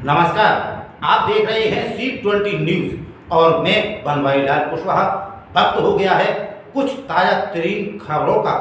नमस्कार, आप देख रहे हैं C20 न्यूज और मैं बनवारीलाल कुशवाहा। वक्त हो गया है कुछ ताजा तरीन खबरों का।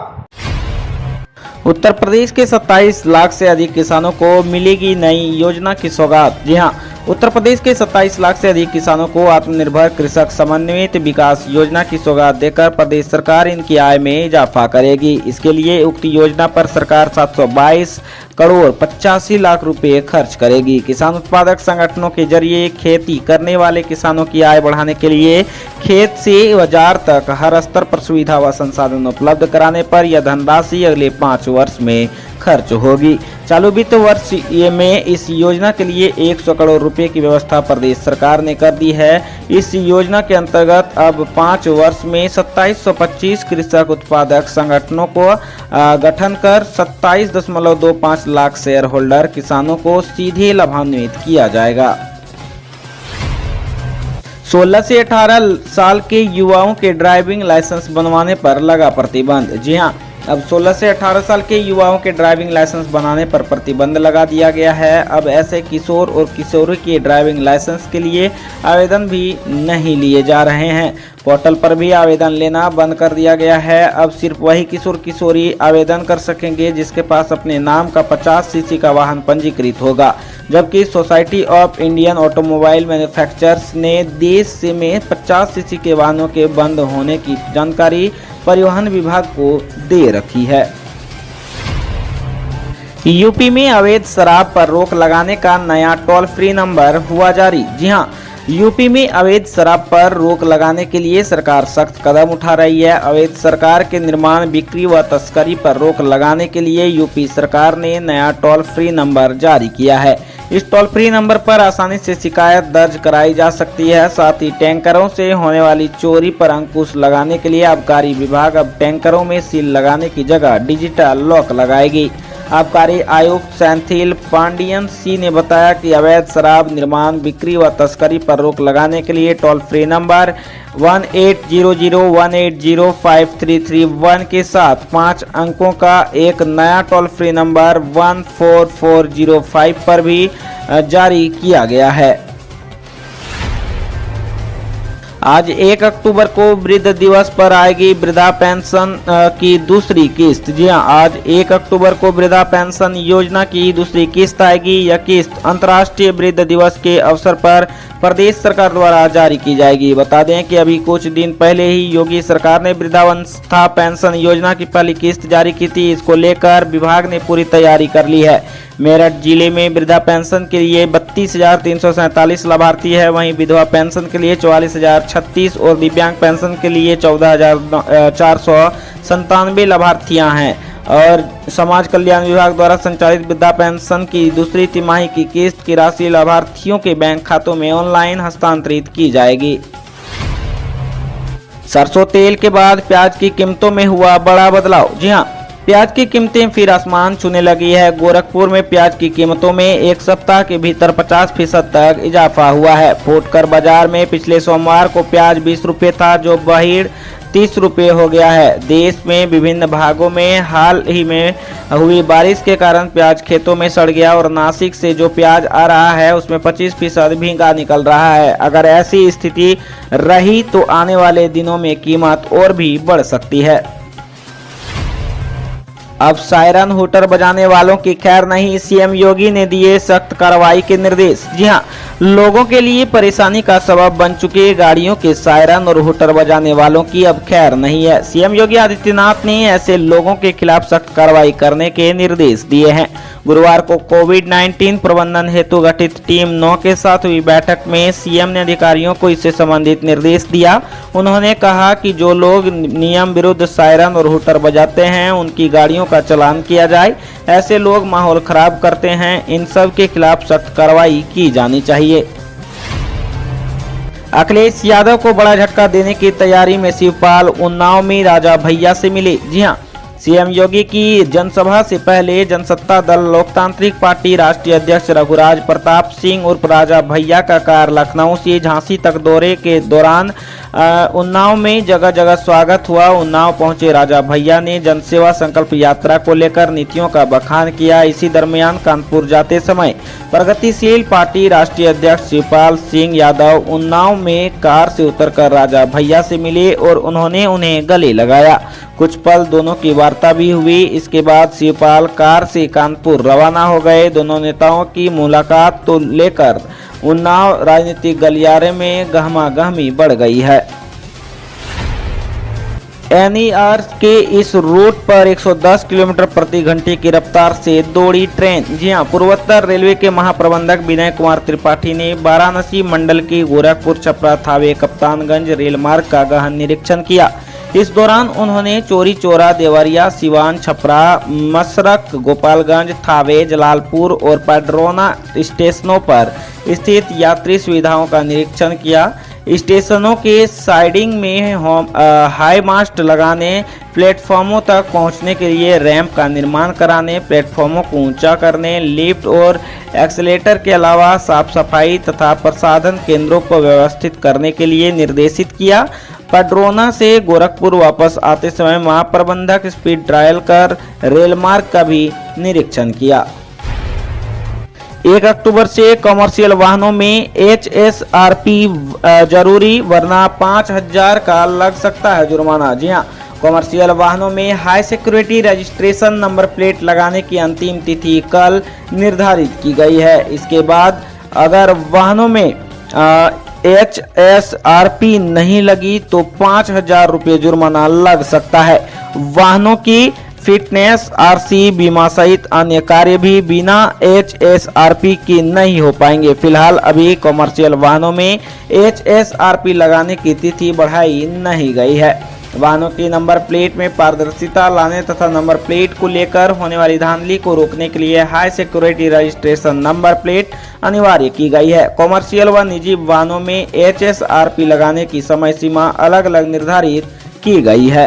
उत्तर प्रदेश के 27 लाख से अधिक किसानों को मिलेगी नई योजना की सौगात। जी हां, उत्तर प्रदेश के 27 लाख से अधिक किसानों को आत्मनिर्भर कृषक समन्वित विकास योजना की सौगात देकर प्रदेश सरकार इनकी आय में इजाफा करेगी। इसके लिए उक्त योजना पर सरकार 722 करोड़ 85 लाख रुपए खर्च करेगी। किसान उत्पादक संगठनों के जरिए खेती करने वाले किसानों की आय बढ़ाने के लिए खेत से बाजार तक हर स्तर पर सुविधा व संसाधन उपलब्ध कराने पर यह धनराशि अगले 5 वर्ष में खर्च होगी। चालू वित्त वर्ष में इस योजना के लिए 100 करोड़ रुपए की व्यवस्था प्रदेश सरकार ने कर दी है। इस योजना के अंतर्गत अब 5 वर्ष में 2725 कृषक उत्पादक संगठनों को गठन कर 27.25 लाख शेयर होल्डर किसानों को सीधे लाभान्वित किया जाएगा। 16 से 18 साल के युवाओं के ड्राइविंग लाइसेंस बनवाने पर लगा प्रतिबंध। जी हां, अब 16 से 18 साल के युवाओं के ड्राइविंग लाइसेंस बनाने पर प्रतिबंध लगा दिया गया है। अब ऐसे किशोर और किशोरी के ड्राइविंग लाइसेंस के लिए आवेदन भी नहीं लिए जा रहे हैं। पोर्टल पर भी आवेदन लेना बंद कर दिया गया है। अब सिर्फ वही किशोर किशोरी आवेदन कर सकेंगे जिसके पास अपने नाम का 50 सीसी का वाहन पंजीकृत होगा, जबकि society of Indian automobile manufacturers ने देश में 50 सीसी के वाहनों के बंद होने की जानकारी परिवहन विभाग को दे रखी है। यूपी में अवैध शराब पर रोक लगाने का नया टोल फ्री नंबर हुआ जारी। जी हां, यूपी में अवैध शराब पर रोक लगाने के लिए सरकार सख्त कदम उठा रही है। अवैध सरकार के निर्माण, बिक्री व तस्करी पर रोक लगाने के लिए यूपी सरकार ने नया टोल फ्री नंबर जारी किया है। इस टोल फ्री नंबर पर आसानी से शिकायत दर्ज कराई जा सकती है। साथ ही टैंकरों से होने वाली चोरी पर अंकुश लगाने के लिए आबकारी विभाग अब टैंकरों में सील लगाने की जगह डिजिटल लॉक लगाएगी। आबकारी आयुक्त सेंथिल पांडियन सी ने बताया कि अवैध शराब निर्माण, बिक्री व तस्करी पर रोक लगाने के लिए टोल फ्री नंबर 180018053331 के साथ 5 अंकों का एक नया टोल फ्री नंबर 14405 पर भी जारी किया गया है। आज 1 अक्टूबर को वृद्ध दिवस पर आएगी वृद्धा पेंशन की दूसरी किस्त। जी हां, आज 1 अक्टूबर को वृद्धा पेंशन योजना की दूसरी किस्त आएगी। यह किस्त अंतर्राष्ट्रीय वृद्ध दिवस के अवसर पर प्रदेश सरकार द्वारा जारी की जाएगी। बता दें कि अभी कुछ दिन पहले ही योगी सरकार ने वृद्धावस्था पेंशन योजना की पहली किस्त जारी की थी। इसको लेकर विभाग ने पूरी तैयारी कर ली है। मेरठ जिले में वृद्धा पेंशन के लिए 32,347 लाभार्थी है। वहीं विधवा पेंशन के लिए 44,036 और दिव्यांग पेंशन के लिए 14,497 लाभार्थियां हैं। और समाज कल्याण विभाग द्वारा संचालित वृद्धा पेंशन की दूसरी तिमाही की किस्त की राशि लाभार्थियों के बैंक खातों में ऑनलाइन हस्तांतरित की जाएगी। सरसों तेल के बाद प्याज की कीमतों में हुआ बड़ा बदलाव। जी हां, प्याज की कीमतें फिर आसमान छूने लगी है। गोरखपुर में प्याज की कीमतों में एक सप्ताह के भीतर 50% तक इजाफा हुआ है। फुटकर बाजार में पिछले सोमवार को प्याज 20 रुपये था, जो बढ़कर 30 रुपये हो गया है। देश में विभिन्न भागों में हाल ही में हुई बारिश के कारण प्याज खेतों में सड़ गया और नासिक से जो प्याज आ रहा है उसमें 25% भीगा निकल रहा है। अगर ऐसी स्थिति रही तो आने वाले दिनों में कीमत और भी बढ़ सकती है। अब सायरन हूटर बजाने वालों की खैर नहीं, सीएम योगी ने दिए सख्त कार्रवाई के निर्देश। जी हां, लोगों के लिए परेशानी का सबब बन चुके गाड़ियों के सायरन और हूटर बजाने वालों की अब खैर नहीं है। सीएम योगी आदित्यनाथ ने ऐसे लोगों के खिलाफ सख्त कार्रवाई करने के निर्देश दिए हैं। गुरुवार को कोविड-19 प्रबंधन हेतु गठित टीम 9 के साथ हुई बैठक में सीएम ने अधिकारियों को इससे संबंधित निर्देश दिया। उन्होंने कहा कि जो लोग नियम विरुद्ध सायरन और हूटर बजाते हैं उनकी गाड़ियों का चालान किया जाए। ऐसे लोग माहौल खराब करते हैं, इन सब के खिलाफ सख्त कार्रवाई की जानी चाहिए। अखिलेश यादव को बड़ा झटका देने की तैयारी में शिवपाल उन्नाव में राजा भैया से मिले। जी हां, सीएम योगी की जनसभा से पहले जनसत्ता दल लोकतांत्रिक पार्टी राष्ट्रीय अध्यक्ष रघुराज प्रताप सिंह उर्फ राजा भैया का कार लखनऊ से झांसी तक दौरे के दौरान उन्नाव में जगह जगह स्वागत हुआ। उन्नाव पहुंचे राजा भैया ने जनसेवा संकल्प यात्रा को लेकर नीतियों का बखान किया। इसी दरमियान कानपुर जाते समय प्रगतिशील पार्टी राष्ट्रीय अध्यक्ष शिवपाल सिंह यादव उन्नाव में कार से उतरकर राजा भैया से मिले और उन्होंने उन्हें गले लगाया। कुछ पल दोनों की वार्ता भी हुई। इसके बाद शिवपाल कार से कानपुर रवाना हो गए। दोनों नेताओं की मुलाकात तो लेकर उन्नाव राजनीतिक गलियारे में गहमागहमी बढ़ गई है। एनईआर के इस रूट पर 110 किलोमीटर प्रति घंटे की रफ्तार से दौड़ी ट्रेन। जी हां, पूर्वोत्तर रेलवे के महाप्रबंधक विनय कुमार त्रिपाठी ने वाराणसी मंडल की गोरखपुर छपरा थावे कप्तानगंज रेल मार्ग का गहन निरीक्षण किया। इस दौरान उन्होंने चोरी चौरा, देवरिया, सिवान, छपरा, मसरक, गोपालगंज, थावे, जलालपुर और पैड्रोना स्टेशनों पर स्थित यात्री सुविधाओं का निरीक्षण किया। स्टेशनों के साइडिंग में हाई मास्ट लगाने, प्लेटफॉर्मों तक पहुंचने के लिए रैंप का निर्माण कराने, प्लेटफॉर्मों को ऊंचा करने, लिफ्ट और एक्सीलेटर के अलावा साफ सफाई तथा प्रसाधन केंद्रों को व्यवस्थित करने के लिए निर्देशित किया। पैड्रोना से गोरखपुर वापस आते समय महाप्रबंधक स्पीड ट्रायल कर रेल मार्ग का भी निरीक्षण किया। 1 अक्टूबर से कमर्शियल वाहनों में HSRP जरूरी, वरना 5,000 का लग सकता है जुर्माना। जी हां, कमर्शियल वाहनों में high security registration number plate लगाने की अंतिम तिथि कल निर्धारित की गई है। इसके बाद अगर वाहनों में HSRP नहीं लगी तो 5,000 रुपये जुर्माना लग सकता है। वाहनों की फिटनेस, RC, बीमा सहित अन्य कार्य भी बिना HSRP की नहीं हो पाएंगे। फिलहाल अभी कमर्शियल वाहनों में HSRP लगाने की तिथि बढ़ाई नहीं गई है। वाहनों की नंबर प्लेट में पारदर्शिता लाने तथा नंबर प्लेट को लेकर होने वाली धांधली को रोकने के लिए high security registration number plate अनिवार्य की गई है। कमर्शियल व निजी वाहनों में HSRP लगाने की समय सीमा अलग अलग निर्धारित की गई है।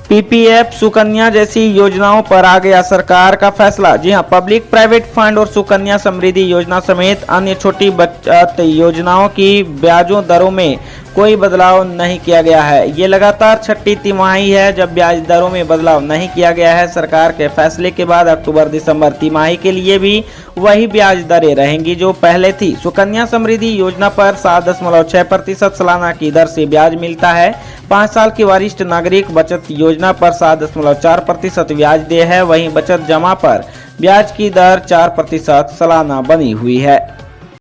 PPF, सुकन्या जैसी योजनाओं पर आ गया सरकार का फैसला। जी हां, पब्लिक प्राइवेट फंड और सुकन्या समृद्धि योजना समेत अन्य छोटी बचत योजनाओं की ब्याजों दरों में कोई बदलाव नहीं किया गया है। ये लगातार 6ठी तिमाही है जब ब्याज दरों में बदलाव नहीं किया गया है। सरकार के फैसले के बाद अक्टूबर-दिसंबर तिमाही के लिए भी वही ब्याज दरें रहेंगी जो पहले थी। सुकन्या समृद्धि योजना पर 7.6% सालाना की दर से ब्याज मिलता है। 5 साल की वरिष्ठ नागरिक बचत योजना पर 7.4% ब्याज दर है। वहीं बचत जमा पर ब्याज की दर 4% सालाना बनी हुई है।